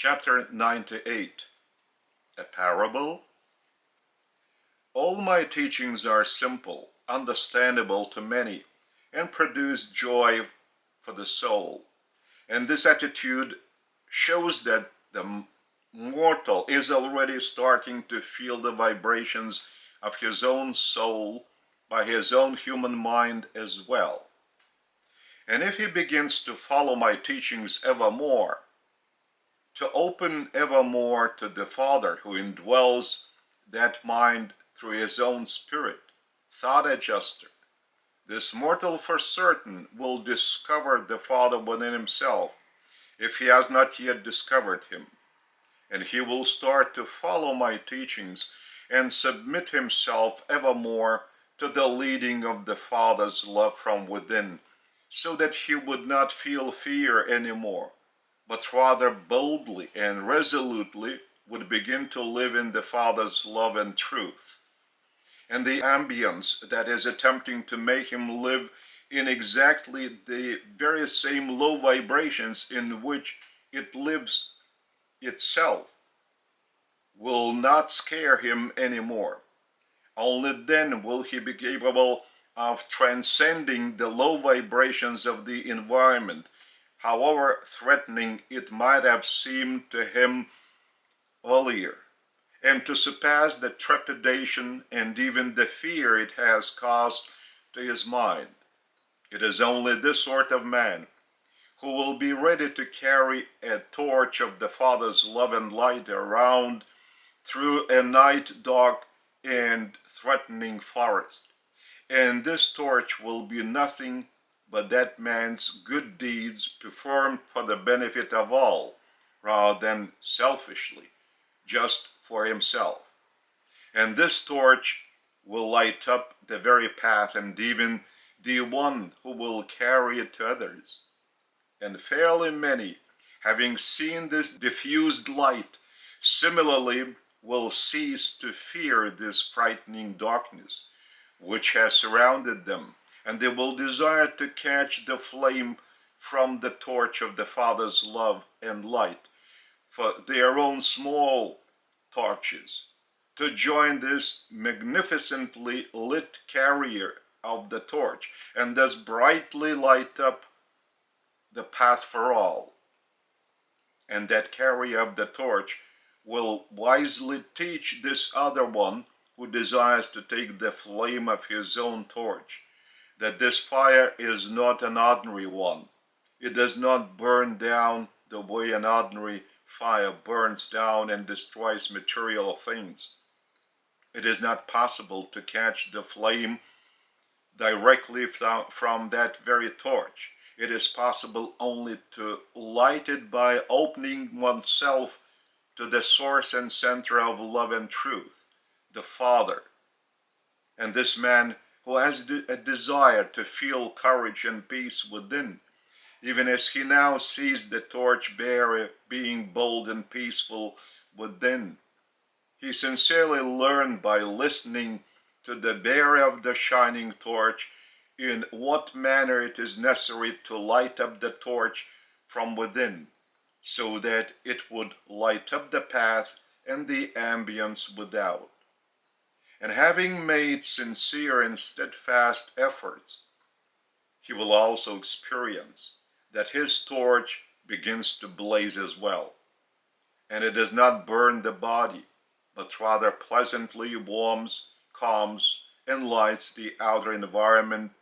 Chapter 98. A Parable. All my teachings are simple, understandable to many, and produce joy for the soul. And this attitude shows that the mortal is already starting to feel the vibrations of his own soul by his own human mind as well. And if he begins to follow my teachings evermore, to open evermore to the Father who indwells that mind through his own spirit, thought adjuster, this mortal for certain will discover the Father within himself if he has not yet discovered him. And he will start to follow my teachings and submit himself evermore to the leading of the Father's love from within, so that he would not feel fear anymore, but rather boldly and resolutely would begin to live in the Father's love and truth. And the ambience that is attempting to make him live in exactly the very same low vibrations in which it lives itself will not scare him anymore. Only then will he be capable of transcending the low vibrations of the environment, however threatening it might have seemed to him earlier, and to surpass the trepidation and even the fear it has caused to his mind. It is only this sort of man who will be ready to carry a torch of the Father's love and light around through a night dark and threatening forest. And this torch will be nothing but that man's good deeds performed for the benefit of all, rather than selfishly, just for himself. And this torch will light up the very path and even the one who will carry it to others. And fairly many, having seen this diffused light, similarly will cease to fear this frightening darkness which has surrounded them, and they will desire to catch the flame from the torch of the Father's love and light for their own small torches, to join this magnificently lit carrier of the torch, and thus brightly light up the path for all. And that carrier of the torch will wisely teach this other one who desires to take the flame of his own torch, that this fire is not an ordinary one. It does not burn down the way an ordinary fire burns down and destroys material things. It is not possible to catch the flame directly from that very torch. It is possible only to light it by opening oneself to the source and center of love and truth, the Father. And this man who has a desire to feel courage and peace within, even as he now sees the torch bearer being bold and peaceful within, he sincerely learned by listening to the bearer of the shining torch in what manner it is necessary to light up the torch from within, so that it would light up the path and the ambience without. And having made sincere and steadfast efforts, he will also experience that his torch begins to blaze as well. And it does not burn the body, but rather pleasantly warms, calms, and lights the outer environment,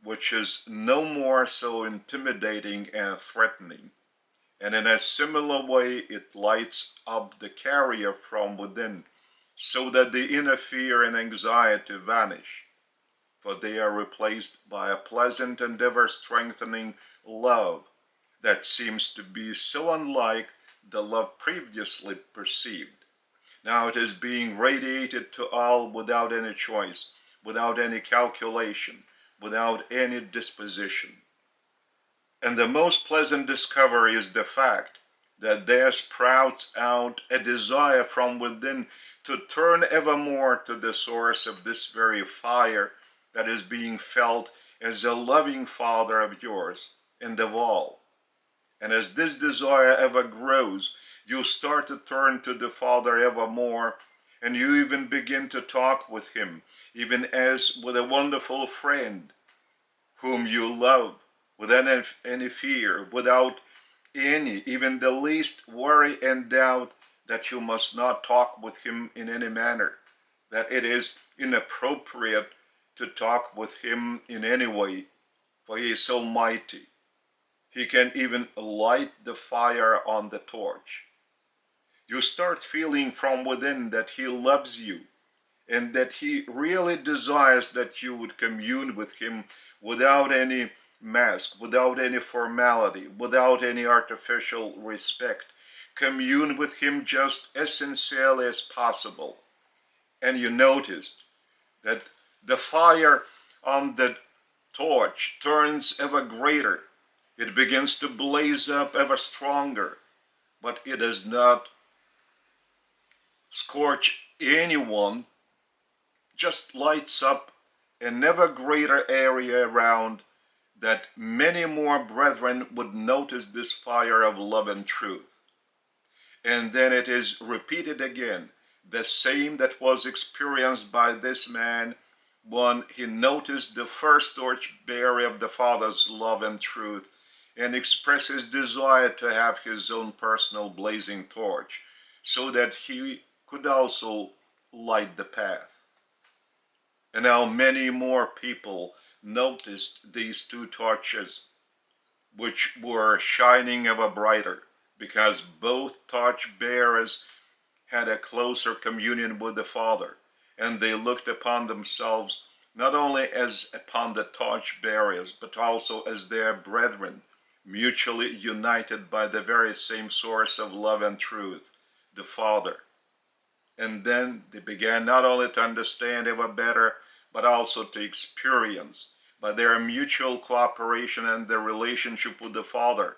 which is no more so intimidating and threatening. And in a similar way, it lights up the carrier from within, so that the inner fear and anxiety vanish, for they are replaced by a pleasant and ever-strengthening love that seems to be so unlike the love previously perceived. Now it is being radiated to all without any choice, without any calculation, without any disposition. And the most pleasant discovery is the fact that there sprouts out a desire from within to turn evermore to the source of this very fire that is being felt as a loving Father of yours and of all. And as this desire ever grows, You start to turn to the Father ever more, and you even begin to talk with him, even as with a wonderful friend whom you love, without any fear, without any, even the least worry and doubt that you must not talk with him in any manner, that it is inappropriate to talk with him in any way, for he is so mighty. He can even light the fire on the torch. You start feeling from within that he loves you, and that he really desires that you would commune with him without any mask, without any formality, without any artificial respect. Commune with him just as sincerely as possible. And you noticed that the fire on the torch turns ever greater. It begins to blaze up ever stronger, but it does not scorch anyone, just lights up an ever greater area around, that many more brethren would notice this fire of love and truth. And then it is repeated again, the same that was experienced by this man when he noticed the first torch bearer of the Father's love and truth, and expressed his desire to have his own personal blazing torch, so that he could also light the path. And now many more people noticed these two torches, which were shining ever brighter, because both torch bearers had a closer communion with the Father, and they looked upon themselves not only as upon the torch bearers, but also as their brethren, mutually united by the very same source of love and truth, the Father. And then they began not only to understand ever better, but also to experience, by their mutual cooperation and their relationship with the Father,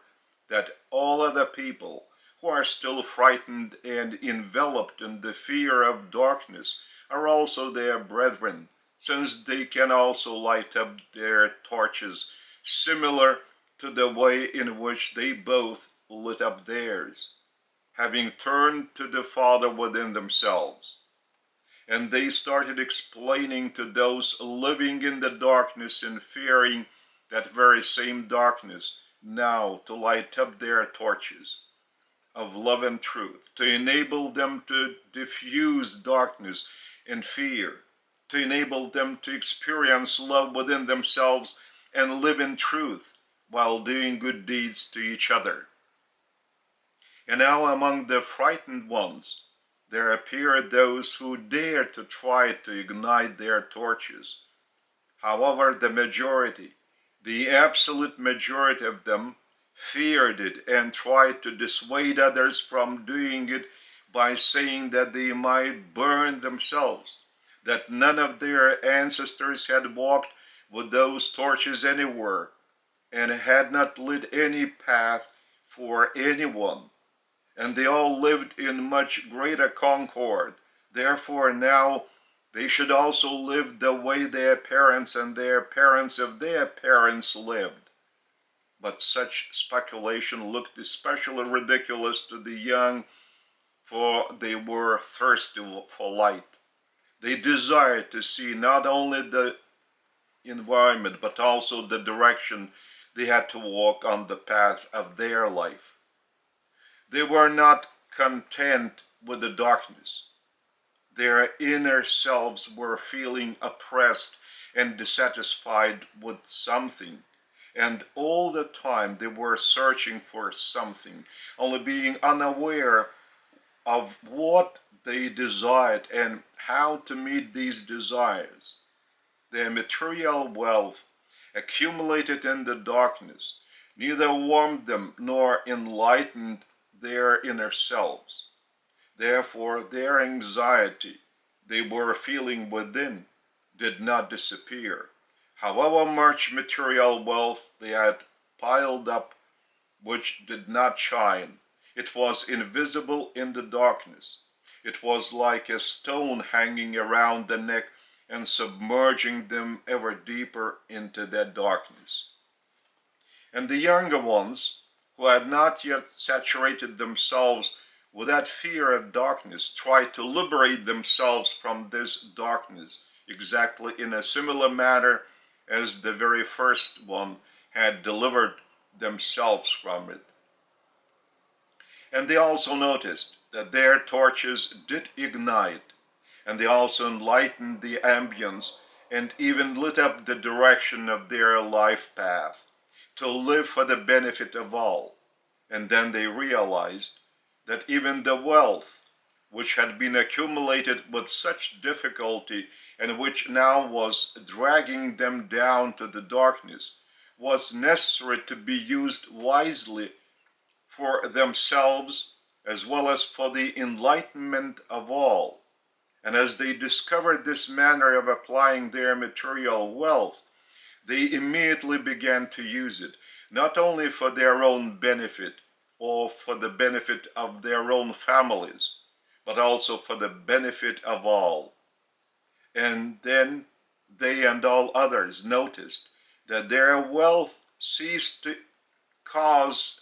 that all other people who are still frightened and enveloped in the fear of darkness are also their brethren, since they can also light up their torches, similar to the way in which they both lit up theirs, having turned to the Father within themselves. And they started explaining to those living in the darkness and fearing that very same darkness now to light up their torches of love and truth, to enable them to diffuse darkness and fear, to enable them to experience love within themselves and live in truth while doing good deeds to each other. And now among the frightened ones, there appeared those who dared to try to ignite their torches. However, the majority, the absolute majority of them, feared it and tried to dissuade others from doing it by saying that they might burn themselves, that none of their ancestors had walked with those torches anywhere, and had not lit any path for anyone, and they all lived in much greater concord. Therefore now they should also live the way their parents and their parents of their parents lived. But such speculation looked especially ridiculous to the young, for they were thirsty for light. They desired to see not only the environment, but also the direction they had to walk on the path of their life. They were not content with the darkness. Their inner selves were feeling oppressed and dissatisfied with something. And all the time they were searching for something, only being unaware of what they desired and how to meet these desires. Their material wealth, accumulated in the darkness, neither warmed them nor enlightened their inner selves. Therefore, their anxiety they were feeling within did not disappear. However much material wealth they had piled up, which did not shine, it was invisible in the darkness. It was like a stone hanging around the neck and submerging them ever deeper into that darkness. And the younger ones, who had not yet saturated themselves without fear of darkness, try to liberate themselves from this darkness, exactly in a similar manner as the very first one had delivered themselves from it. And they also noticed that their torches did ignite, and they also enlightened the ambience and even lit up the direction of their life path to live for the benefit of all. And then they realized that even the wealth which had been accumulated with such difficulty and which now was dragging them down to the darkness was necessary to be used wisely for themselves as well as for the enlightenment of all. And as they discovered this manner of applying their material wealth, they immediately began to use it, not only for their own benefit or for the benefit of their own families, but also for the benefit of all. And then they and all others noticed that their wealth ceased to cause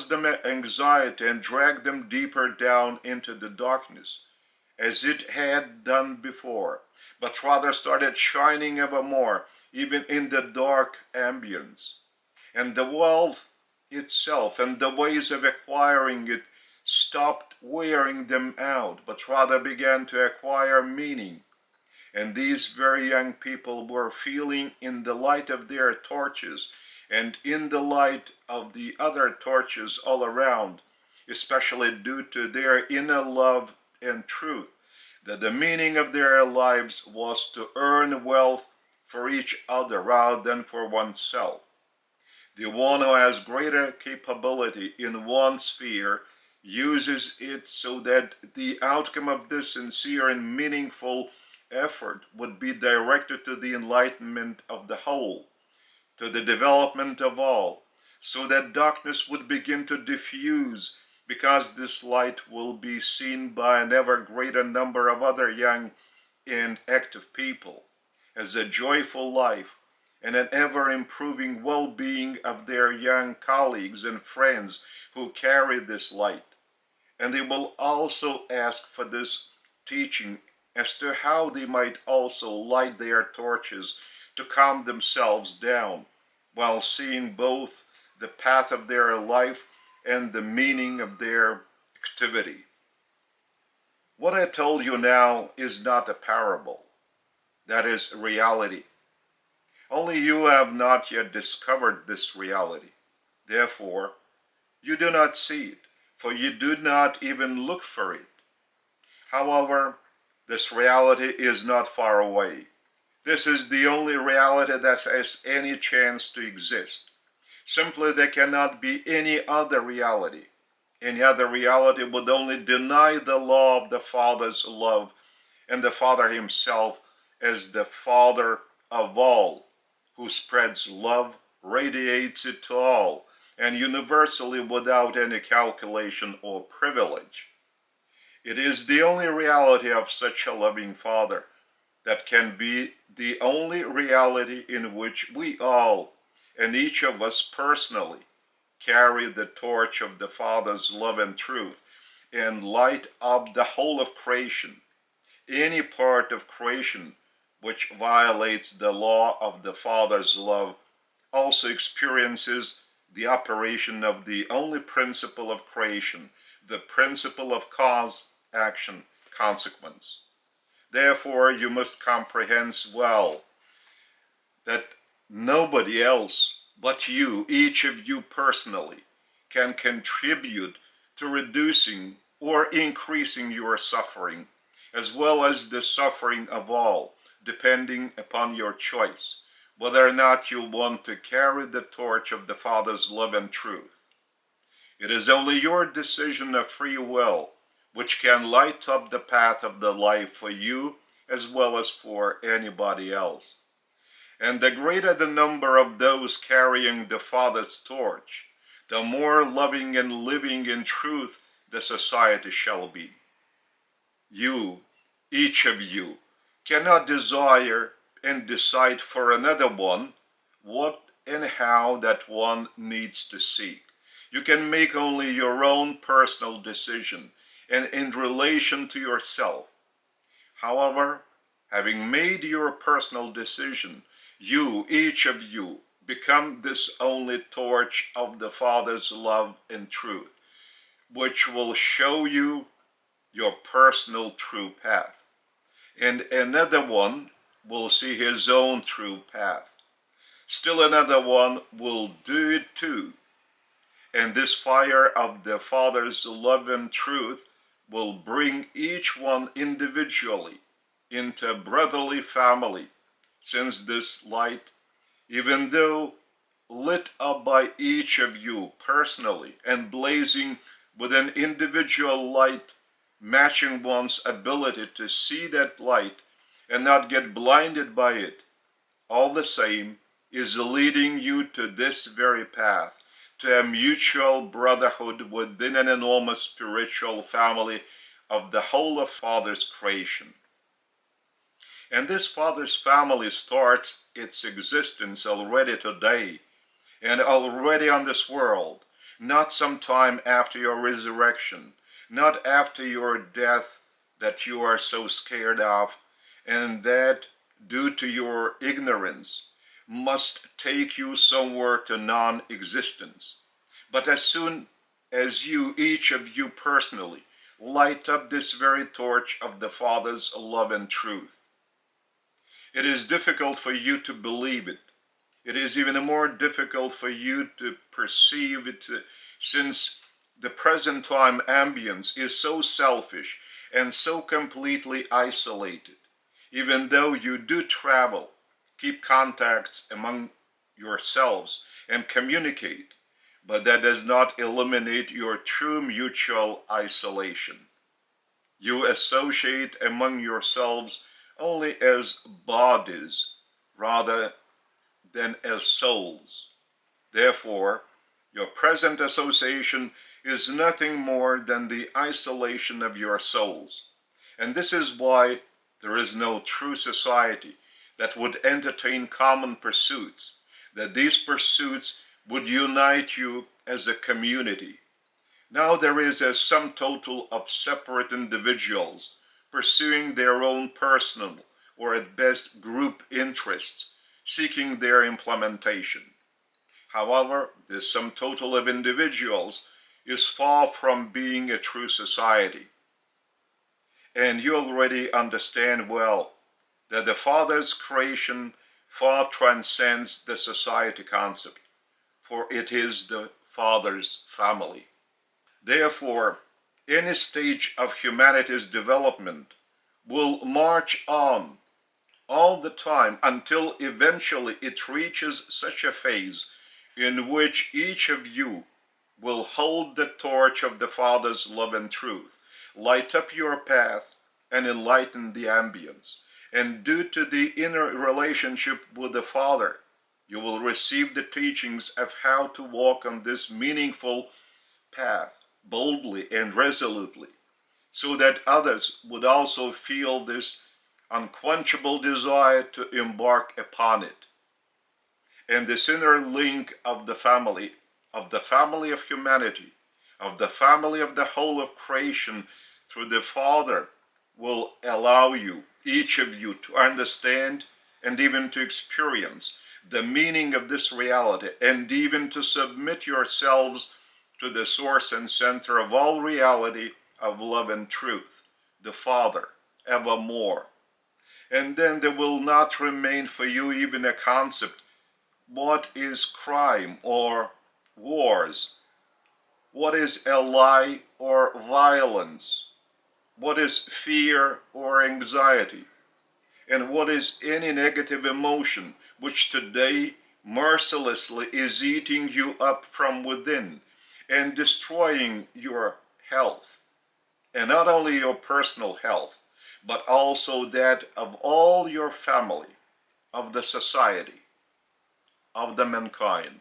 them anxiety and drag them deeper down into the darkness, as it had done before, but rather started shining ever more, even in the dark ambience. And the wealth itself and the ways of acquiring it stopped wearing them out, but rather began to acquire meaning. And these very young people were feeling in the light of their torches and in the light of the other torches all around, especially due to their inner love and truth, that the meaning of their lives was to earn wealth for each other rather than for oneself. The one who has greater capability in one sphere uses it so that the outcome of this sincere and meaningful effort would be directed to the enlightenment of the whole, to the development of all, so that darkness would begin to diffuse, because this light will be seen by an ever greater number of other young and active people as a joyful life and an ever-improving well-being of their young colleagues and friends who carry this light. And they will also ask for this teaching as to how they might also light their torches to calm themselves down while seeing both the path of their life and the meaning of their activity. What I told you now is not a parable. That is reality. Only you have not yet discovered this reality. Therefore, you do not see it, for you do not even look for it. However, this reality is not far away. This is the only reality that has any chance to exist. Simply, there cannot be any other reality. Any other reality would only deny the law of the Father's love and the Father himself as the Father of all, who spreads love, radiates it to all, and universally without any calculation or privilege. It is the only reality of such a loving Father that can be the only reality in which we all, and each of us personally, carry the torch of the Father's love and truth and light up the whole of creation. Any part of creation which violates the law of the Father's love also experiences the operation of the only principle of creation, the principle of cause, action, consequence. Therefore, you must comprehend well that nobody else but you, each of you personally, can contribute to reducing or increasing your suffering, as well as the suffering of all, depending upon your choice, whether or not you want to carry the torch of the Father's love and truth. It is only your decision of free will which can light up the path of the life for you as well as for anybody else. And the greater the number of those carrying the Father's torch, the more loving and living in truth the society shall be. You, each of you, cannot desire and decide for another one what and how that one needs to seek. You can make only your own personal decision and in relation to yourself. However, having made your personal decision, you, each of you, become this only torch of the Father's love and truth, which will show you your personal true path. And another one will see his own true path. Still another one will do it too. And this fire of the Father's love and truth will bring each one individually into a brotherly family, since this light, even though lit up by each of you personally and blazing with an individual light matching one's ability to see that light and not get blinded by it, all the same is leading you to this very path, to a mutual brotherhood within an enormous spiritual family of the whole of Father's creation. And this Father's family starts its existence already today and already on this world, not sometime after your resurrection, not after your death that you are so scared of, and that, due to your ignorance, must take you somewhere to non-existence. But as soon as you, each of you personally, light up this very torch of the Father's love and truth, it is difficult for you to believe it. It is even more difficult for you to perceive it, since the present time ambience is so selfish and so completely isolated. Even though you do travel, keep contacts among yourselves, and communicate, but that does not eliminate your true mutual isolation. You associate among yourselves only as bodies rather than as souls. Therefore, your present association is nothing more than the isolation of your souls. And this is why there is no true society that would entertain common pursuits, that these pursuits would unite you as a community. Now there is a sum total of separate individuals pursuing their own personal or at best group interests, seeking their implementation. However, this sum total of individuals is far from being a true society. And you already understand well that the Father's creation far transcends the society concept, for it is the Father's family. Therefore, any stage of humanity's development will march on all the time until eventually it reaches such a phase in which each of you will hold the torch of the Father's love and truth, light up your path, and enlighten the ambience. And due to the inner relationship with the Father, you will receive the teachings of how to walk on this meaningful path boldly and resolutely, so that others would also feel this unquenchable desire to embark upon it. And this inner link of the family of humanity, of the family of the whole of creation through the Father, will allow you, each of you, to understand and even to experience the meaning of this reality, and even to submit yourselves to the source and center of all reality of love and truth, the Father, evermore. And then there will not remain for you even a concept. What is crime or wars? What is a lie or violence? What is fear or anxiety? And what is any negative emotion which today mercilessly is eating you up from within and destroying your health? And not only your personal health, but also that of all your family, of the society, of the mankind.